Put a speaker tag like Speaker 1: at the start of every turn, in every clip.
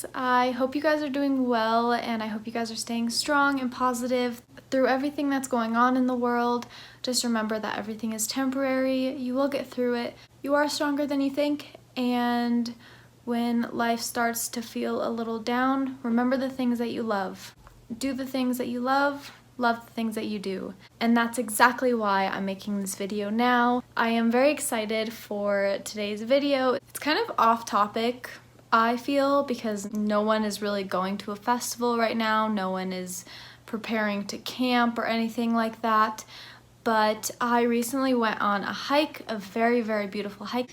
Speaker 1: guys. I hope you guys are doing well, and I hope you guys are staying strong and positive through everything that's going on in the world. Just remember that everything is temporary. You will get through it. You are stronger than you think, and when life starts to feel a little down, remember the things that you love. Do the things that you love the things that you do. And that's exactly why I'm making this video now. I am very excited for today's video. It's kind of off topic, I feel, because no one is really going to a festival right now. No one is preparing to camp or anything like that. But I recently went on a hike, a very, very beautiful hike.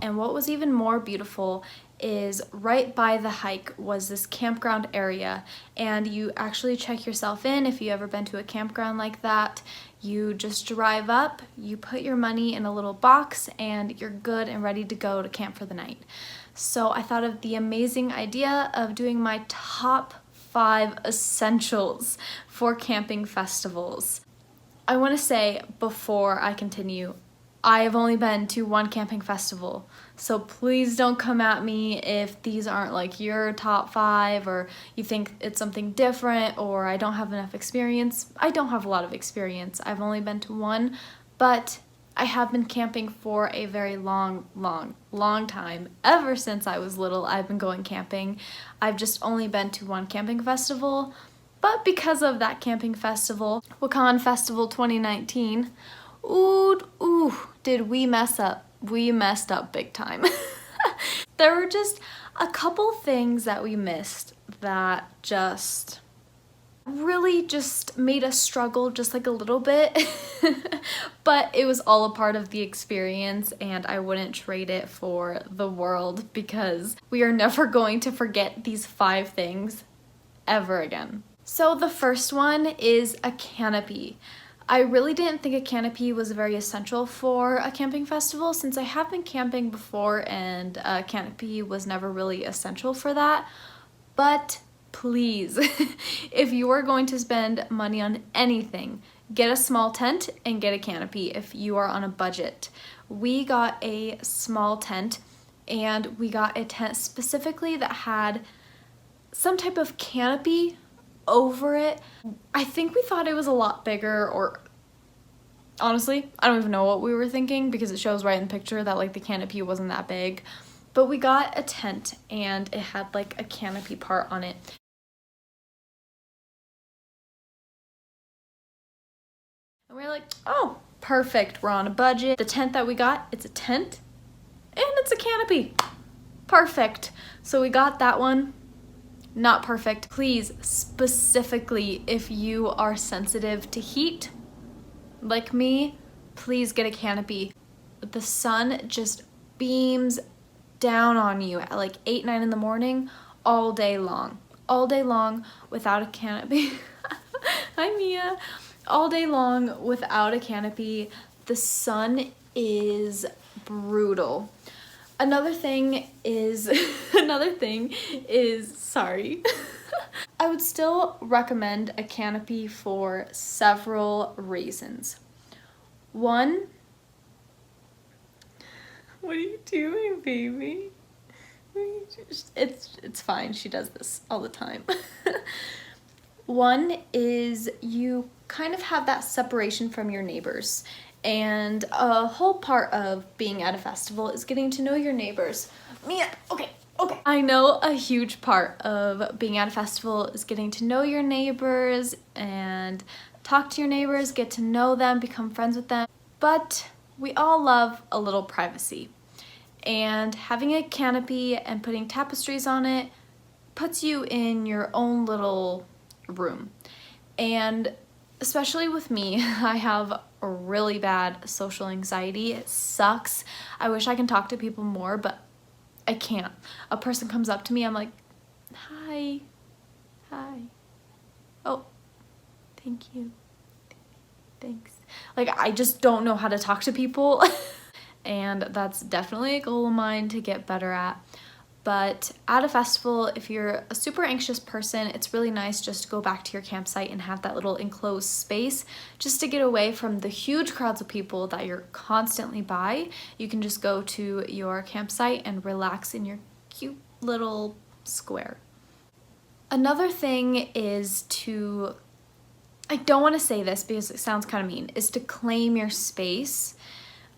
Speaker 1: And what was even more beautiful is right by the hike was this campground area, and you actually check yourself in. If you've ever been to a campground like that, you just drive up, you put your money in a little box, and you're good and ready to go to camp for the night. So I thought of the amazing idea of doing my top 5 essentials for camping festivals. I want to say before I continue, I have only been to one camping festival, so please don't come at me if these aren't like your top 5 or you think it's something different or I don't have enough experience. I don't have a lot of experience. I've only been to one, but I have been camping for a very long time. Ever since I was little, I've been going camping. I've just only been to one camping festival, but because of that camping festival, Wakan Festival 2019, ooh, did we mess up. We messed up big time. There were just a couple things that we missed that just really just made us struggle just like a little bit. But it was all a part of the experience, and I wouldn't trade it for the world because we are never going to forget these 5 things ever again. So the first one is a canopy. I really didn't think a canopy was very essential for a camping festival since I have been camping before and a canopy was never really essential for that. But please, if you are going to spend money on anything, get a small tent and get a canopy if you are on a budget. We got a small tent, and we got a tent specifically that had some type of canopy over it. I think we thought it was a lot bigger, or honestly, I don't even know what we were thinking because it shows right in the picture that like the canopy wasn't that big. But we got a tent and it had like a canopy part on it. And we were like, oh, perfect, we're on a budget. The tent that we got, it's a tent and it's a canopy. Perfect. So we got that one. Not perfect. Please, specifically if you are sensitive to heat, like me, please get a canopy. The sun just beams down on you at like 8, 9 in the morning all day long. All day long without a canopy. Hi, Mia. All day long without a canopy. The sun is brutal. Another thing is, sorry. I would still recommend a canopy for several reasons. One, what are you doing, baby? It's fine, she does this all the time. One is you kind of have that separation from your neighbors. And a whole part of being at a festival is getting to know your neighbors. Mia, okay. I know a huge part of being at a festival is getting to know your neighbors and talk to your neighbors, get to know them, become friends with them. But we all love a little privacy. And having a canopy and putting tapestries on it puts you in your own little room. And especially with me, I have a really bad social anxiety. It sucks. I wish I can talk to people more, but I can't. A person comes up to me, I'm like, hi. Oh, thank you. Thanks. Like, I just don't know how to talk to people. And that's definitely a goal of mine to get better at. But at a festival, if you're a super anxious person, it's really nice just to go back to your campsite and have that little enclosed space just to get away from the huge crowds of people that you're constantly by. You can just go to your campsite and relax in your cute little square. Another thing is to, I don't want to say this because it sounds kind of mean, is to claim your space.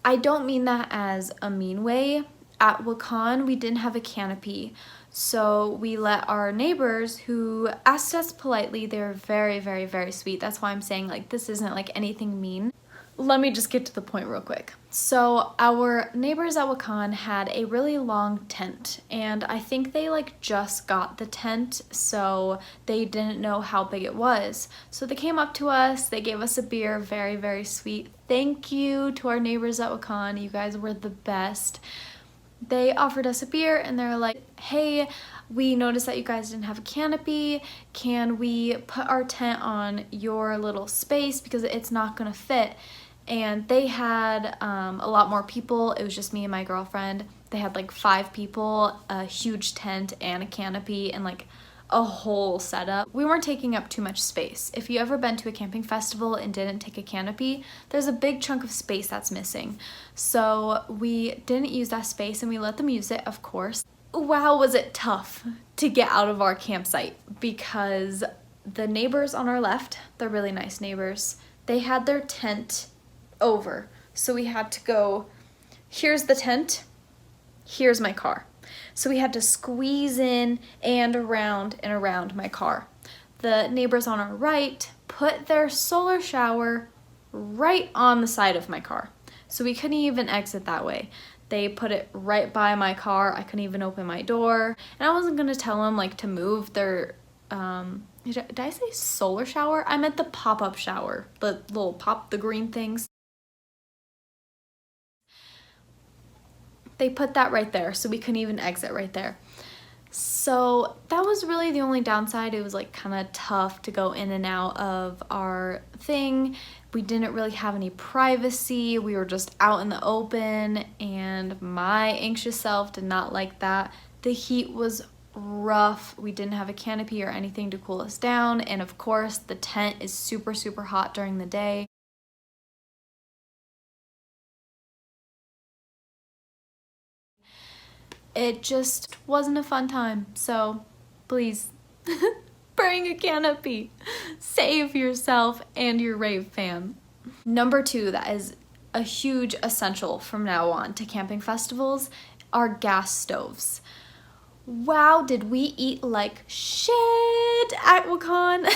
Speaker 1: I don't mean that as a mean way. At Wakan, we didn't have a canopy, so we let our neighbors, who asked us politely, they were very, very, very sweet. That's why I'm saying like this isn't like anything mean. Let me just get to the point real quick. So our neighbors at Wakan had a really long tent, and I think they like just got the tent, so they didn't know how big it was. So they came up to us, they gave us a beer, very, very sweet. Thank you to our neighbors at Wakan, you guys were the best. They offered us a beer and they're like, hey, we noticed that you guys didn't have a canopy. Can we put our tent on your little space because it's not gonna fit? And they had a lot more people. It was just me and my girlfriend. They had like 5 people, a huge tent and a canopy and like a whole setup. We weren't taking up too much space. If you ever been to a camping festival and didn't take a canopy, there's a big chunk of space that's missing. So we didn't use that space and we let them use it, of course. Wow, was it tough to get out of our campsite because the neighbors on our left, they're really nice neighbors, they had their tent over. So we had to go, here's the tent, here's my car. So we had to squeeze in and around my car. The neighbors on our right put their solar shower right on the side of my car. So we couldn't even exit that way. They put it right by my car. I couldn't even open my door. And I wasn't gonna tell them like to move their, did I say solar shower? I meant the pop-up shower, the little pop, the green things. They put that right there, so we couldn't even exit right there. So that was really the only downside. It was like kind of tough to go in and out of our thing. We didn't really have any privacy. We were just out in the open, and my anxious self did not like that. The heat was rough. We didn't have a canopy or anything to cool us down, and of course the tent is super, super hot during the day. It just wasn't a fun time, so please bring a canopy. Save yourself and your Rave fam. Number 2 that is a huge essential from now on to camping festivals are gas stoves. Wow, did we eat like shit at Wakan?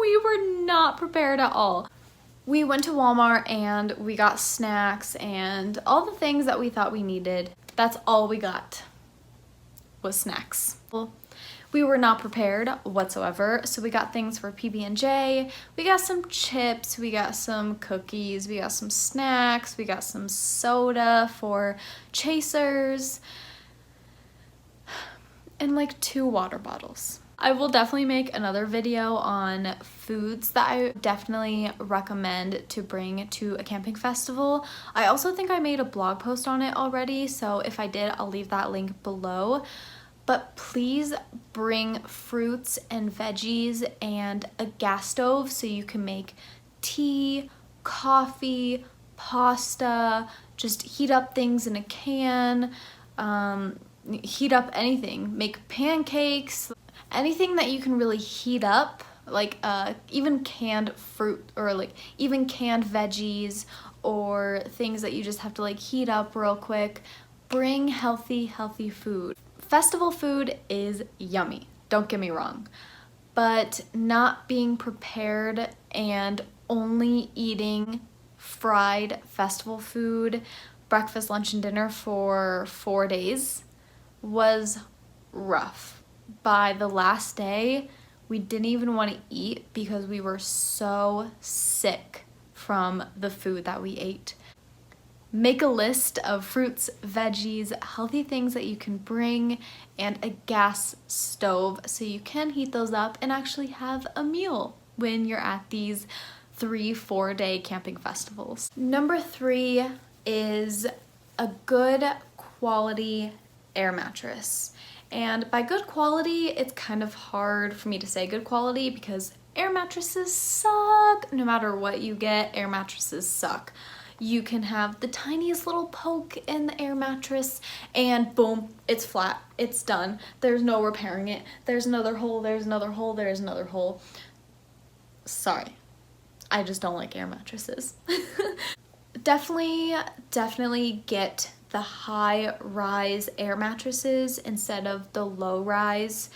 Speaker 1: We were not prepared at all. We went to Walmart and we got snacks and all the things that we thought we needed. That's all we got was snacks. We were not prepared whatsoever, so we got things for PB&J, we got some chips, we got some cookies, we got some snacks, we got some soda for chasers, and like 2 water bottles. I will definitely make another video on foods that I definitely recommend to bring to a camping festival. I also think I made a blog post on it already, so if I did, I'll leave that link below. But please bring fruits and veggies and a gas stove so you can make tea, coffee, pasta, just heat up things in a can, heat up anything, make pancakes. Anything that you can really heat up, like even canned fruit or like even canned veggies or things that you just have to like heat up real quick. Bring healthy food. Festival food is yummy, don't get me wrong, but not being prepared and only eating fried festival food, breakfast, lunch, and dinner for 4 days was rough. By the last day, we didn't even want to eat because we were so sick from the food that we ate. Make a list of fruits, veggies, healthy things that you can bring, and a gas stove so you can heat those up and actually have a meal when you're at these 3-4 day camping festivals. Number 3 is a good quality air mattress. And by good quality, it's kind of hard for me to say good quality because air mattresses suck. No matter what you get, air mattresses suck. You can have the tiniest little poke in the air mattress and boom, it's flat, it's done. There's no repairing it. There's another hole, there's another hole, there's another hole. Sorry, I just don't like air mattresses. Definitely get the high-rise air mattresses instead of the low-rise.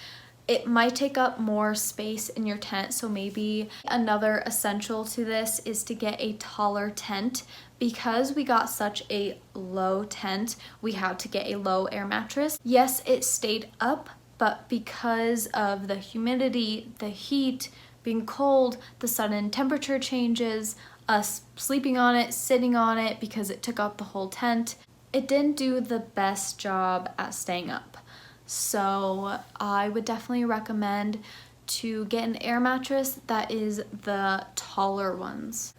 Speaker 1: It might take up more space in your tent, so maybe another essential to this is to get a taller tent. Because we got such a low tent, we had to get a low air mattress. Yes, it stayed up, but because of the humidity, the heat, being cold, the sudden temperature changes, us sleeping on it, sitting on it because it took up the whole tent, it didn't do the best job at staying up. So I would definitely recommend to get an air mattress that is the taller ones.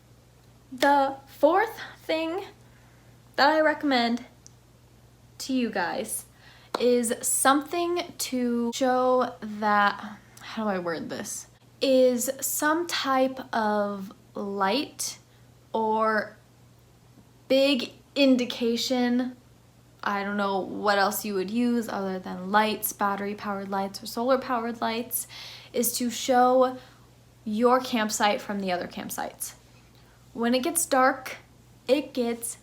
Speaker 1: The fourth thing that I recommend to you guys is something to show that, how do I word this? Is some type of light or big indication. I don't know what else you would use other than lights, battery powered lights or solar powered lights, is to show your campsite from the other campsites. When it gets dark, it gets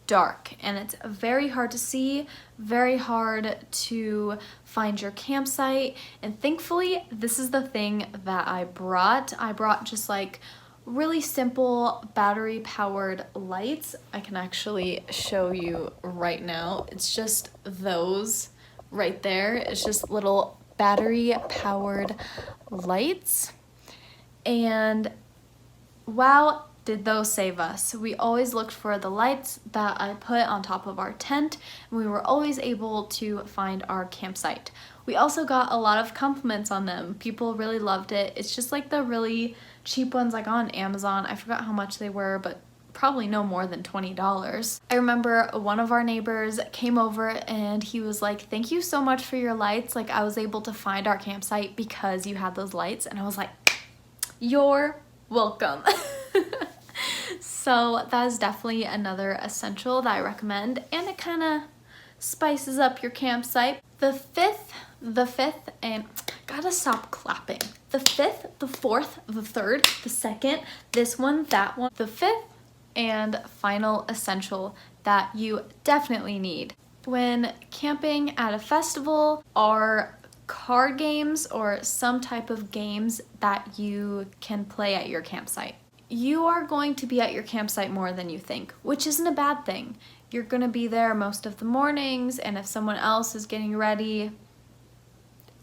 Speaker 1: dark and it's very hard to see, very hard to find your campsite. And thankfully, this is the thing that I brought. I brought just like really simple battery powered lights. I can actually show you right now. It's just those right there. It's just little battery powered lights. And wow, did those save us. We always looked for the lights that I put on top of our tent, and we were always able to find our campsite. We also got a lot of compliments on them. People really loved it. It's just like the really cheap ones like on Amazon. I forgot how much they were, but probably no more than $20. I remember one of our neighbors came over and he was like, "Thank you so much for your lights. Like, I was able to find our campsite because you had those lights." And I was like, "You're welcome." So that is definitely another essential that I recommend, and it kind of spices up your campsite. The fifth, and gotta stop clapping. The fifth, the fourth, the third, the second, this one, that one. The fifth and final essential that you definitely need when camping at a festival are card games or some type of games that you can play at your campsite. You are going to be at your campsite more than you think, which isn't a bad thing. You're going to be there most of the mornings, and if someone else is getting ready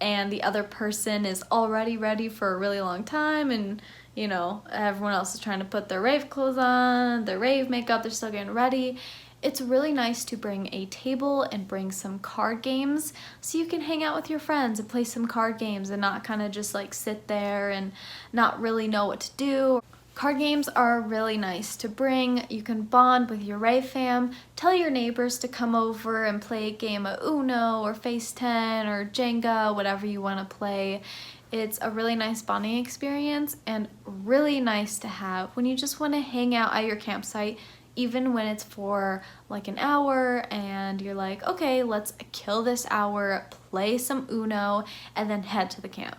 Speaker 1: and the other person is already ready for a really long time, and you know, everyone else is trying to put their rave clothes on, their rave makeup, they're still getting ready, it's really nice to bring a table and bring some card games so you can hang out with your friends and play some card games and not kind of just like sit there and not really know what to do. Card games are really nice to bring. You can bond with your Rave fam, tell your neighbors to come over and play a game of Uno or Face 10 or Jenga, whatever you want to play. It's a really nice bonding experience and really nice to have when you just want to hang out at your campsite, even when it's for like an hour and you're like, okay, let's kill this hour, play some Uno, and then head to the camp.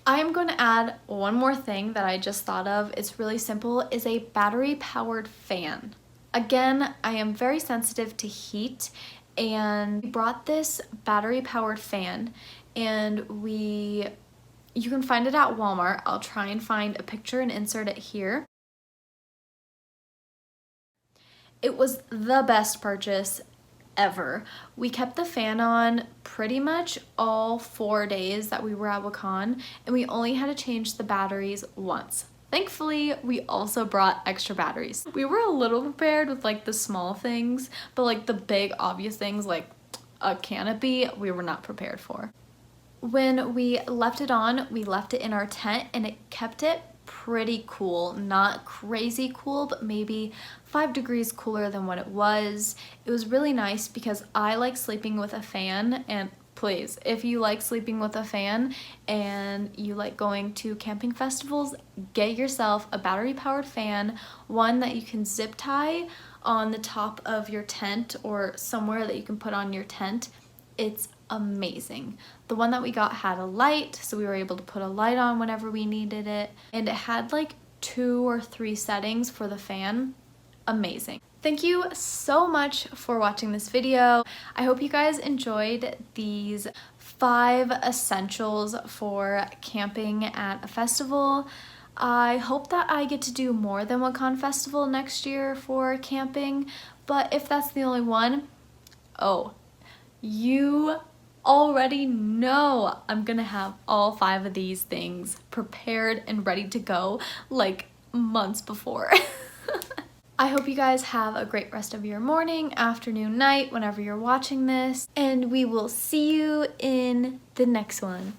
Speaker 1: I am going to add one more thing that I just thought of. It's really simple, is a battery powered fan. Again, I am very sensitive to heat, and we brought this battery powered fan, and you can find it at Walmart. I'll try and find a picture and insert it here. It was the best purchase ever. We kept the fan on pretty much all 4 days that we were at Wakan, and we only had to change the batteries once. Thankfully, we also brought extra batteries. We were a little prepared with like the small things, but like the big obvious things like a canopy, we were not prepared for. When we left it on, we left it in our tent and it kept it pretty cool, not crazy cool, but maybe 5 degrees cooler than what it was. It was really nice because I like sleeping with a fan, and please, if you like sleeping with a fan and you like going to camping festivals, get yourself a battery-powered fan, one that you can zip tie on the top of your tent or somewhere that you can put on your tent. It's amazing. The one that we got had a light, so we were able to put a light on whenever we needed it, and it had like 2 or 3 settings for the fan. Amazing. Thank you so much for watching this video. I hope you guys enjoyed these 5 essentials for camping at a festival. I hope that I get to do more than one con festival next year for camping, but if that's the only one, oh, you already know I'm gonna have all 5 of these things prepared and ready to go like months before. I hope you guys have a great rest of your morning, afternoon, night, whenever you're watching this, and we will see you in the next one.